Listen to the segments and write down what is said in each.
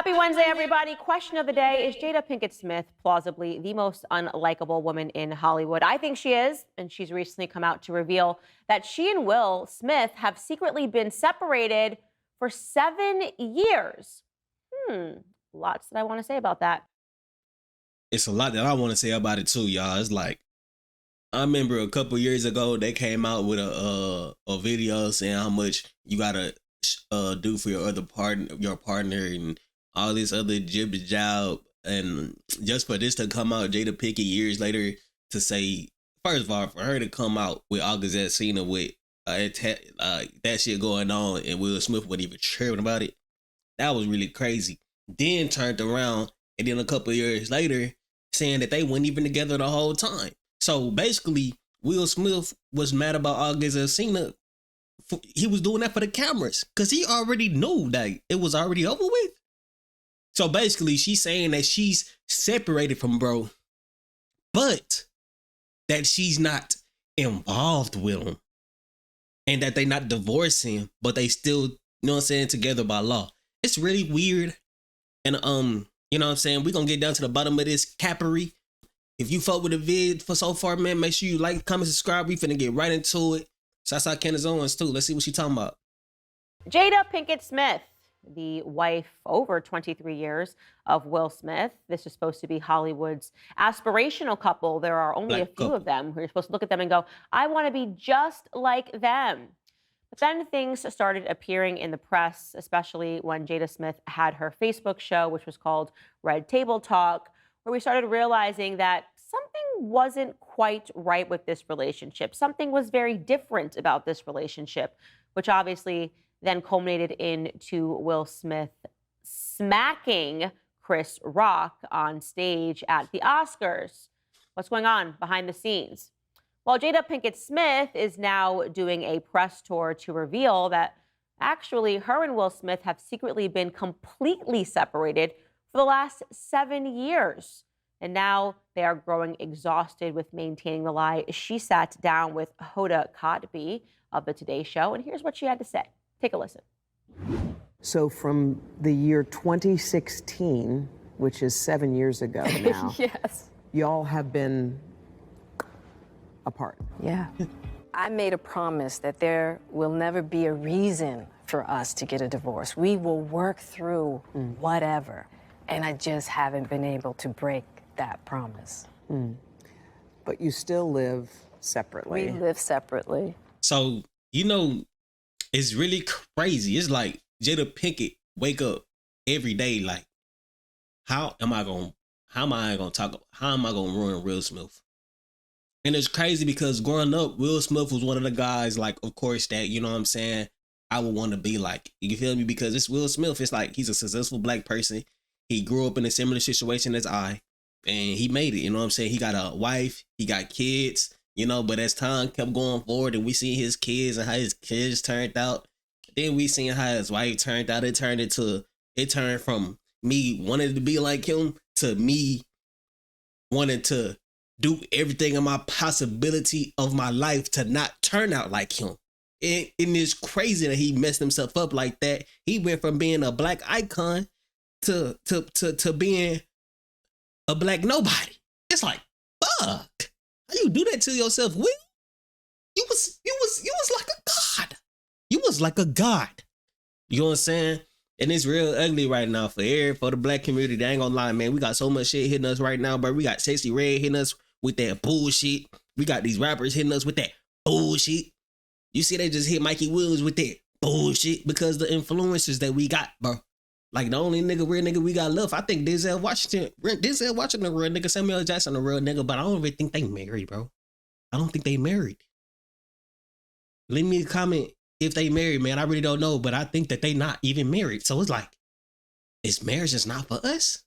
Happy Wednesday, everybody. Question of the day, is Jada Pinkett Smith plausibly the most unlikable woman in Hollywood? I think she is, and she's recently come out to reveal that she and Will Smith have secretly been separated for 7 years. Lots that I want to say about that. It's a lot that I want to say about it too, y'all. It's like, I remember a couple years ago, they came out with a video saying how much you gotta do for your partner, and all this other jib job. And just for this to come out, Jada Pinkett years later to say, first of all, for her to come out with August Alsina with that shit going on, and Will Smith wasn't even tripping about it, that was really crazy. Then turned around, and then a couple years later, saying that they weren't even together the whole time. So basically, Will Smith was mad about August Alsina. He was doing that for the cameras because he already knew that it was already over with. So basically, she's saying that she's separated from bro, but that she's not involved with him, and that they not divorcing, but they still, you know what I'm saying, together by law. It's really weird. And you know what I'm saying, we're gonna get down to the bottom of this cappery. If you fuck with the vid for so far, man, make sure you like, comment, subscribe. We finna get right into it. Shouts out Candace Owens too. Let's see what she talking about. Jada Pinkett Smith, the wife over 23 years of Will Smith. This is supposed to be Hollywood's aspirational couple. There are only a few of them who are supposed to look at them and go, I want to be just like them. But then things started appearing in the press, especially when Jada Smith had her Facebook show, which was called Red Table Talk, where we started realizing that something wasn't quite right with this relationship. Something was very different about this relationship, which obviously then culminated into Will Smith smacking Chris Rock on stage at the Oscars. What's going on behind the scenes? Well, Jada Pinkett Smith is now doing a press tour to reveal that actually her and Will Smith have secretly been completely separated for the last 7 years. And now they are growing exhausted with maintaining the lie. She sat down with Hoda Kotb of the Today Show, and here's what she had to say. Take a listen. So from the year 2016, which is 7 years ago now, Yes, y'all have been apart. Yeah. I made a promise that there will never be a reason for us to get a divorce. We will work through whatever. And I just haven't been able to break that promise. But you still live separately. We live separately. So, you know, it's really crazy. It's like Jada Pinkett wake up every day like, how am I gonna ruin Will Smith? And it's crazy because growing up, Will Smith was one of the guys, like, of course, that, you know what I'm saying, I would want to be like. You feel me? Because it's Will Smith. It's like he's a successful black person. He grew up in a similar situation as I, and he made it. You know what I'm saying? He got a wife, he got kids, you know, but as time kept going forward and we see his kids and how his kids turned out, then we seen how his wife turned out. It turned from me wanting to be like him to me wanting to do everything in my possibility of my life to not turn out like him. And it's crazy that he messed himself up like that. He went from being a black icon to being a black nobody. It's like, fuck. How you do that to yourself, Will? You was like a god. You was like a god. You know what I'm saying? And it's real ugly right now for the black community. They ain't gonna lie, man. We got so much shit hitting us right now, bro. We got Sexy Red hitting us with that bullshit. We got these rappers hitting us with that bullshit. You see, they just hit Mikey Williams with that bullshit because the influencers that we got, bro. Like the only real nigga we got left. I think Denzel Washington the real nigga, Samuel L. Jackson the real nigga, but I don't really think they married, bro. I don't think they married. Leave me a comment if they married, man. I really don't know, but I think that they not even married. So it's like, is marriage just not for us?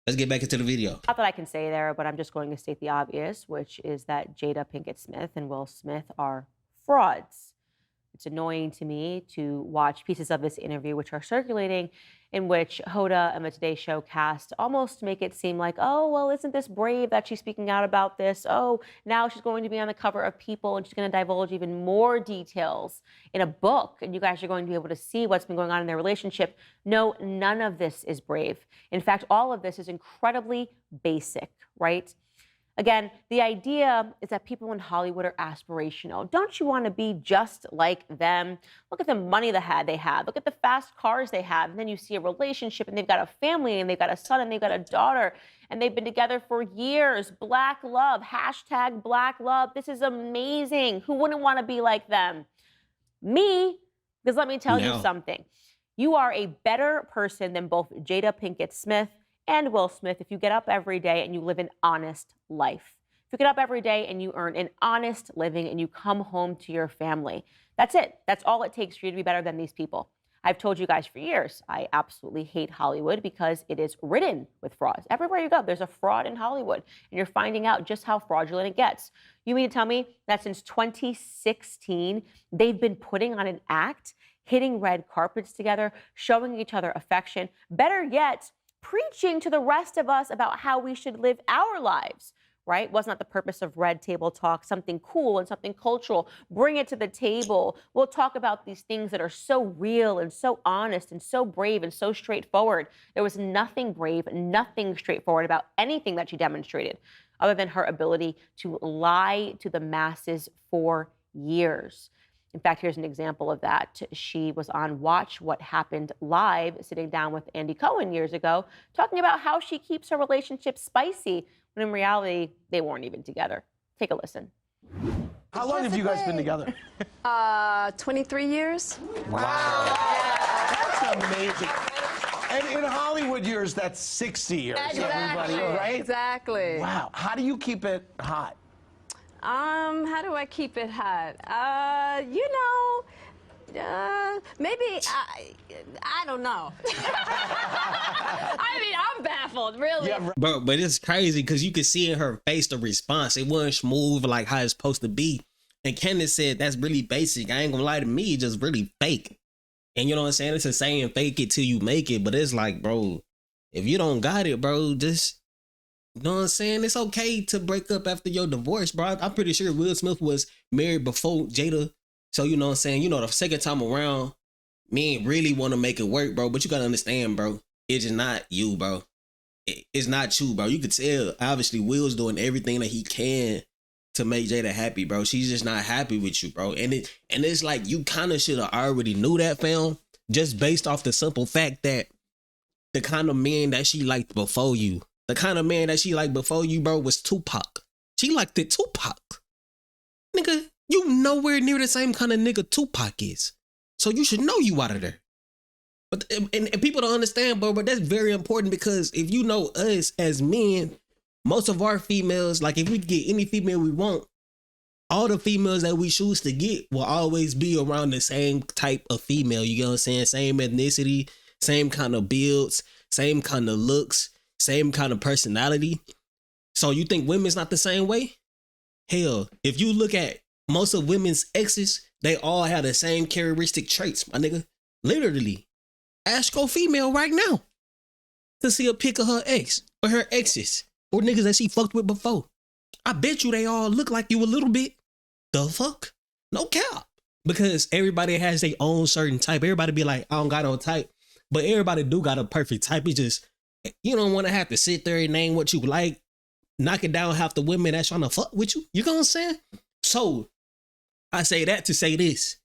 Let's get back into the video. not that I can say there, but I'm just going to state the obvious, which is that Jada Pinkett Smith and Will Smith are frauds. It's annoying to me to watch pieces of this interview, which are circulating in which Hoda and the Today Show cast almost make it seem like, oh, well, isn't this brave that she's speaking out about this? Oh, now she's going to be on the cover of People and she's going to divulge even more details in a book, and you guys are going to be able to see what's been going on in their relationship. No, none of this is brave. In fact, all of this is incredibly basic, right? Again, the idea is that people in Hollywood are aspirational. Don't you want to be just like them? Look at the money they have. Look at the fast cars they have. And then you see a relationship and they've got a family and they've got a son and they've got a daughter and they've been together for years. Black love, hashtag Black love. This is amazing. Who wouldn't want to be like them? Me, because let me tell you something. You are a better person than both Jada Pinkett Smith and Will Smith if you get up every day and you live an honest life. If you get up every day and you earn an honest living and you come home to your family. That's it. That's all it takes for you to be better than these people. I've told you guys for years, I absolutely hate Hollywood because it is ridden with frauds. Everywhere you go, there's a fraud in Hollywood, and you're finding out just how fraudulent it gets. You mean to tell me that since 2016, they've been putting on an act, hitting red carpets together, showing each other affection, better yet, preaching to the rest of us about how we should live our lives, right? Wasn't that the purpose of Red Table Talk? Something cool and something cultural. Bring it to the table. We'll talk about these things that are so real and so honest and so brave and so straightforward. There was nothing brave, nothing straightforward about anything that she demonstrated, other than her ability to lie to the masses for years. In fact, here's an example of that. She was on Watch What Happened Live, sitting down with Andy Cohen years ago, talking about how she keeps her relationship spicy, when in reality, they weren't even together. Take a listen. How long have you guys been together? 23 years. Wow. That's amazing. And in Hollywood years, that's 60 years. Exactly. Everybody, right? Exactly. Wow. How do you keep it hot? How do I keep it hot? Maybe I don't know. I mean, I'm baffled, really. Yeah, Bro, but it's crazy because you could see in her face the response. It wasn't smooth like how it's supposed to be. And Candace said that's really basic. I ain't gonna lie, to me, it's just really fake. And you know what I'm saying? It's a saying, fake it till you make it. But it's like, bro, if you don't got it, bro, just, you know what I'm saying? It's okay to break up after your divorce, bro. I'm pretty sure Will Smith was married before Jada. So, you know what I'm saying? You know, the second time around, men really want to make it work, bro. But you got to understand, bro, it's just not you, bro. It's not you, bro. You could tell, obviously, Will's doing everything that he can to make Jada happy, bro. She's just not happy with you, bro. And it's like you kind of should have already knew that, fam, just based off the simple fact that the kind of man that she liked before you, the kind of man that she liked before you, bro, was Tupac. She liked it Tupac. Nigga, you nowhere near the same kind of nigga Tupac is. So you should know you out of there. But and people don't understand, bro, but that's very important because if you know us as men, most of our females, like if we get any female we want, all the females that we choose to get will always be around the same type of female. You get what I'm saying? Same ethnicity, same kind of builds, same kind of looks, same kind of personality. So you think women's not the same way? Hell, if you look at most of women's exes, they all have the same characteristic traits, my nigga. Literally. Ask your female right now to see a pic of her ex or her exes or niggas that she fucked with before. I bet you they all look like you a little bit. The fuck? No cap. Because everybody has their own certain type. Everybody be like, I don't got no type. But everybody do got a perfect type. It's just, you don't want to have to sit there and name what you like, knocking down half the women that's trying to fuck with you. You know what I'm saying? So, I say that to say this.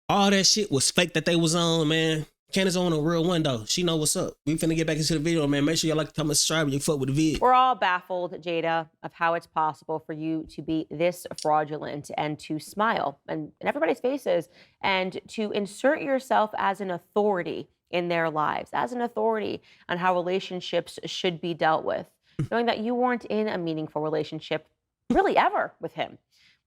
All that shit was fake that they was on, man. Candace on a real one, though. She know what's up. We finna get back into the video, man. Make sure y'all like, comment, subscribe, and you fuck with the vid. We're all baffled, Jada, of how it's possible for you to be this fraudulent and to smile in everybody's faces and to insert yourself as an authority in their lives, as an authority on how relationships should be dealt with, knowing that you weren't in a meaningful relationship really ever with him.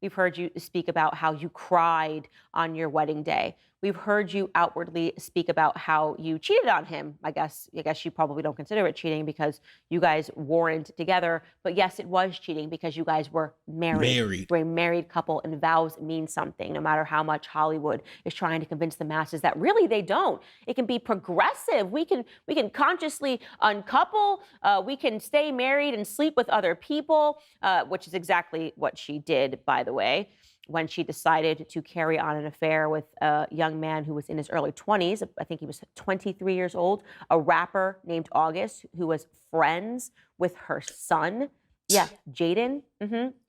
We've heard you speak about how you cried on your wedding day. we've heard you outwardly speak about how you cheated on him. I guess you probably don't consider it cheating because you guys weren't together. But yes, it was cheating because you guys were married. We're a married couple, and vows mean something, no matter how much Hollywood is trying to convince the masses that really they don't. It can be progressive. We can consciously uncouple. We can stay married and sleep with other people, which is exactly what she did, by the way, when she decided to carry on an affair with a young man who was in his early 20s. I think he was 23 years old, a rapper named August, who was friends with her son. Yeah, Jaden.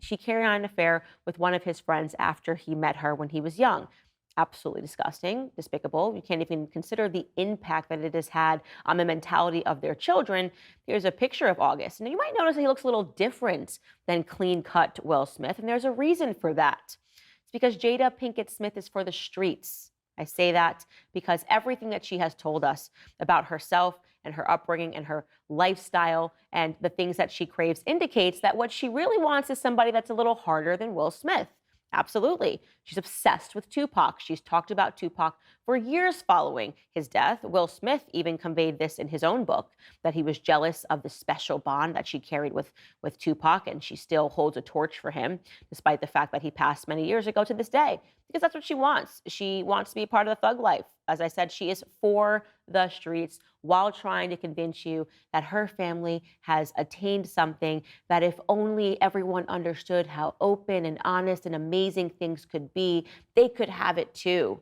She carried on an affair with one of his friends after he met her when he was young. Absolutely disgusting, despicable. You can't even consider the impact that it has had on the mentality of their children. Here's a picture of August. Now, you might notice that he looks a little different than clean-cut Will Smith, and there's a reason for that. It's because Jada Pinkett Smith is for the streets. I say that because everything that she has told us about herself and her upbringing and her lifestyle and the things that she craves indicates that what she really wants is somebody that's a little harder than Will Smith. Absolutely. She's obsessed with Tupac. She's talked about Tupac for years following his death. Will Smith even conveyed this in his own book, that he was jealous of the special bond that she carried with Tupac, and she still holds a torch for him, despite the fact that he passed many years ago to this day, because that's what she wants. She wants to be part of the thug life. As I said, she is for the streets while trying to convince you that her family has attained something, that if only everyone understood how open and honest and amazing things could be, they could have it too.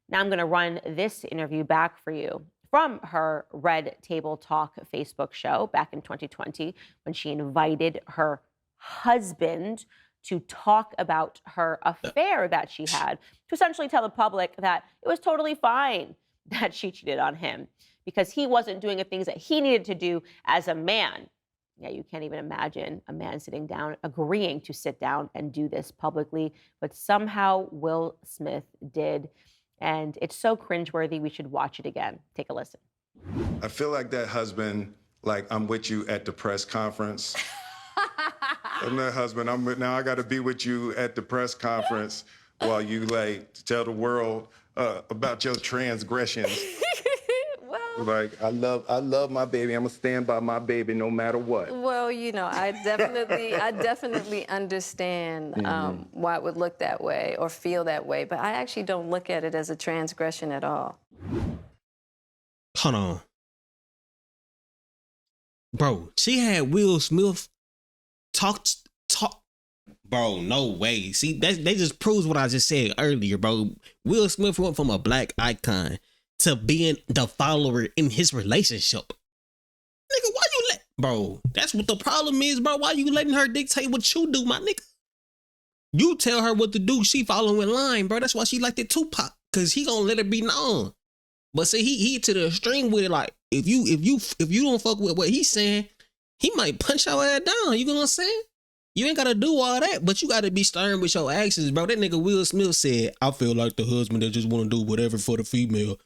Now I'm going to run this interview back for you from her Red Table Talk Facebook show back in 2020, when she invited her husband to talk about her affair that she had, to essentially tell the public that it was totally fine that she cheated on him because he wasn't doing the things that he needed to do as a man. Yeah, you can't even imagine a man sitting down, agreeing to sit down and do this publicly, but somehow Will Smith did. And it's so cringeworthy, we should watch it again. Take a listen. I feel like that husband, like I'm with you at the press conference. I'm that husband. Now I got to be with you at the press conference while you like tell the world about your transgressions. Well, like I love my baby. I'm gonna stand by my baby no matter what. Well, you know, I definitely understand why it would look that way or feel that way, but I actually don't look at it as a transgression at all. Hold on. Bro, she had Will Smith talk. Bro, no way. See, they just proves what I just said earlier, bro. Will Smith went from a black icon to being the follower in his relationship. Nigga, why you let... Bro, that's what the problem is, bro. Why you letting her dictate what you do, my nigga? You tell her what to do, she follow in line, bro. That's why she liked it Tupac, because he gonna let it be known. But see, he to the extreme with it. Like, if you don't fuck with what he's saying, he might punch your ass down. You know what I'm saying? You ain't gotta do all that, but you gotta be stern with your actions, bro. That nigga Will Smith said, I feel like the husband that just wanna do whatever for the female.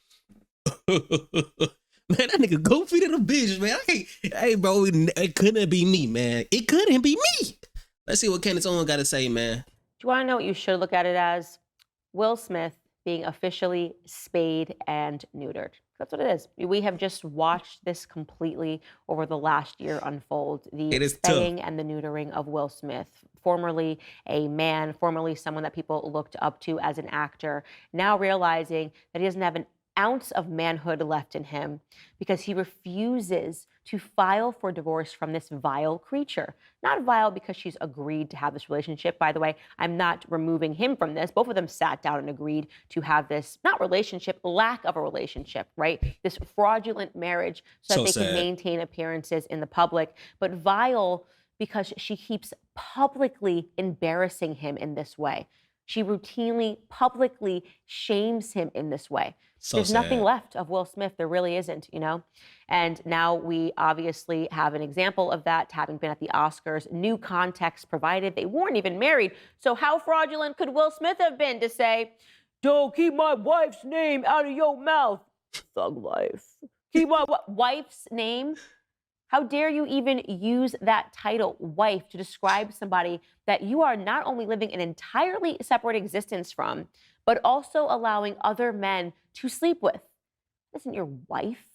Man, that nigga goofy to the bitch, man. Hey, bro, it couldn't be me, man. It couldn't be me. Let's see what Candace Owens got to say, man. Do you want to know what you should look at it as? Will Smith being officially spayed and neutered. That's what it is. We have just watched this completely over the last year unfold. The spaying and the neutering of Will Smith, formerly a man, formerly someone that people looked up to as an actor, now realizing that he doesn't have an ounce of manhood left in him because he refuses to file for divorce from this vile creature. Not vile because she's agreed to have this relationship. By the way, I'm not removing him from this. Both of them sat down and agreed to have this, not relationship, lack of a relationship, right? This fraudulent marriage so that they can maintain appearances in the public. But vile because she keeps publicly embarrassing him in this way. She routinely, publicly shames him in this way. There's nothing left of Will Smith. There really isn't, you know? And now we obviously have an example of that, having been at the Oscars. New context provided. They weren't even married. So how fraudulent could Will Smith have been to say, don't keep my wife's name out of your mouth, thug life. Keep my wife's name? How dare you even use that title, wife, to describe somebody that you are not only living an entirely separate existence from, but also allowing other men to sleep with. This isn't your wife.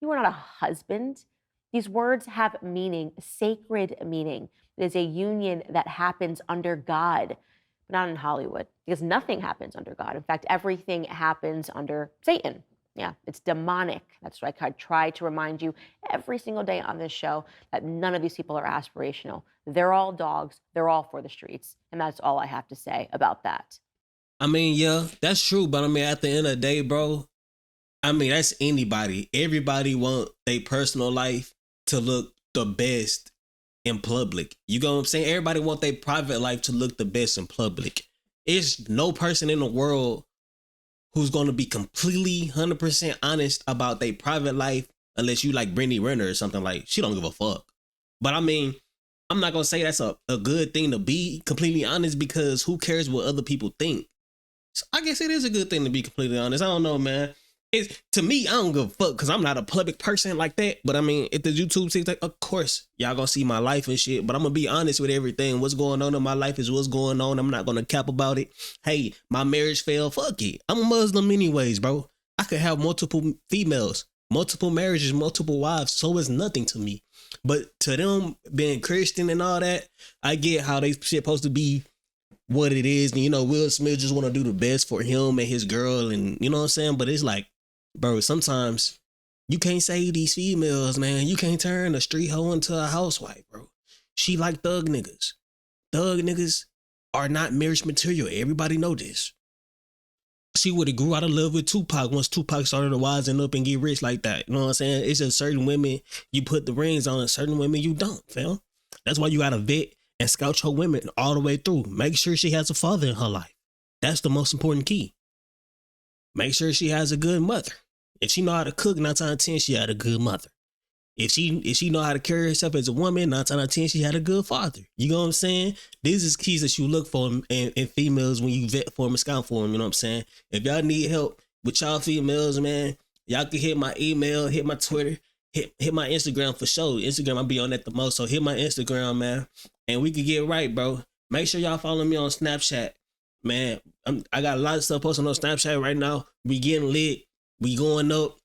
You are not a husband. These words have meaning, sacred meaning. It is a union that happens under God, but not in Hollywood, because nothing happens under God. In fact, everything happens under Satan. Yeah, it's demonic. That's why I try to remind you every single day on this show that none of these people are aspirational. They're all dogs. They're all for the streets. And that's all I have to say about that. I mean, yeah, that's true. But I mean, at the end of the day, bro, I mean, that's anybody. Everybody want their personal life to look the best in public. You know what I'm saying? Everybody want their private life to look the best in public. It's no person in the world who's going to be completely 100% honest about their private life unless you like Brittany Renner or something. Like, she don't give a fuck. But I mean, I'm not going to say that's a good thing to be completely honest, because who cares what other people think? So I guess it is a good thing to be completely honest. I don't know, man. It's, to me, I don't give a fuck because I'm not a public person like that. But I mean, if the YouTube seems like, of course, y'all gonna see my life and shit. But I'm gonna be honest with everything. What's going on in my life is what's going on. I'm not gonna cap about it. Hey, my marriage failed. Fuck it. I'm a Muslim anyways, bro. I could have multiple females, multiple marriages, multiple wives. So it's nothing to me. But to them being Christian and all that, I get how they supposed to be what it is. And, you know, Will Smith just want to do the best for him and his girl. And you know what I'm saying? But it's like, bro, sometimes you can't save these females, man. You can't turn a street hoe into a housewife, bro. She like thug niggas. Thug niggas are not marriage material. Everybody know this. She would have grew out of love with Tupac once Tupac started to wisen up and get rich like that. You know what I'm saying? It's just certain women you put the rings on and certain women you don't, fam. That's why you got to vet and scout your women all the way through. Make sure she has a father in her life. That's the most important key. Make sure she has a good mother. If she know how to cook, 9 times out of 10, she had a good mother. If she know how to carry herself as a woman, 9 times out of 10, she had a good father. You know what I'm saying? These is keys that you look for in females when you vet for them and scout for them. You know what I'm saying? If y'all need help with y'all females, man, y'all can hit my email, hit my Twitter, hit my Instagram for sure. Instagram, I'll be on that the most. So hit my Instagram, man, and we can get right, bro. Make sure y'all follow me on Snapchat, man. I got a lot of stuff posted on Snapchat right now. We getting lit. We going up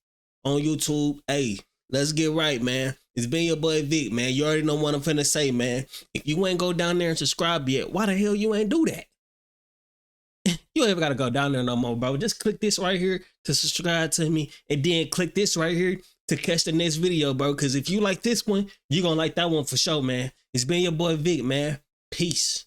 on YouTube. Hey, let's get right, man. It's been your boy Vic, man. You already know what I'm finna say, man. If you ain't go down there and subscribe yet, why the hell you ain't do that? You ain't gotta go down there no more, bro. Just click this right here to subscribe to me, and then click this right here to catch the next video, bro. Because if you like this one, you gonna like that one for sure, man. It's been your boy Vic, man. Peace.